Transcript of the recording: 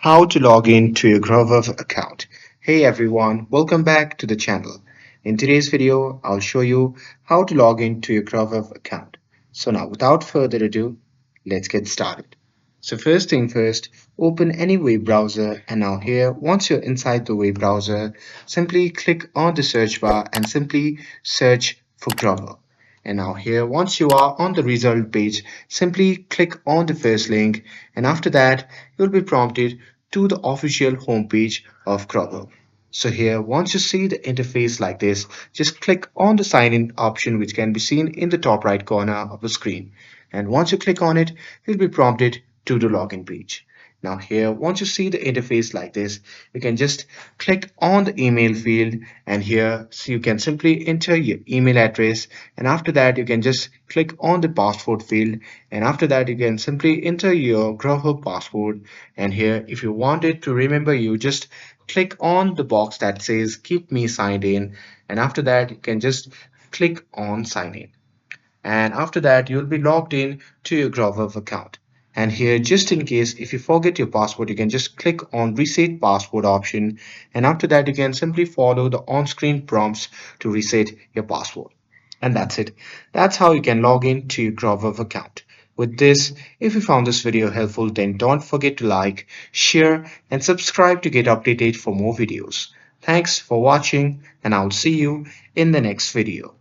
How to log in to your Grubhub account. Hey everyone, welcome back to the channel. In today's video, I'll show you how to log in to your Grubhub account. So now without further ado, let's get started. So first thing first, open any web browser and now here, once you're inside the web browser, simply click on the search bar and simply search for Grubhub. And now here, once you are on the result page, simply click on the first link and after that, you'll be prompted to the official homepage of Grubhub. So here, once you see the interface like this, just click on the sign in option which can be seen in the top right corner of the screen. And once you click on it, you'll be prompted to the login page. Now here, once you see the interface like this, you can just click on the email field and here so you can simply enter your email address and after that you can just click on the password field and after that you can simply enter your Grubhub password and here if you wanted to remember you just click on the box that says keep me signed in and after that you can just click on sign in and after that you'll be logged in to your Grubhub account. And here just in case if you forget your password you can just click on reset password option and after that you can simply follow the on-screen prompts to reset your password. And that's it. That's how you can log in to your Grubhub account. With this, if you found this video helpful then don't forget to like, share and subscribe to get updated for more videos. Thanks for watching and I'll see you in the next video.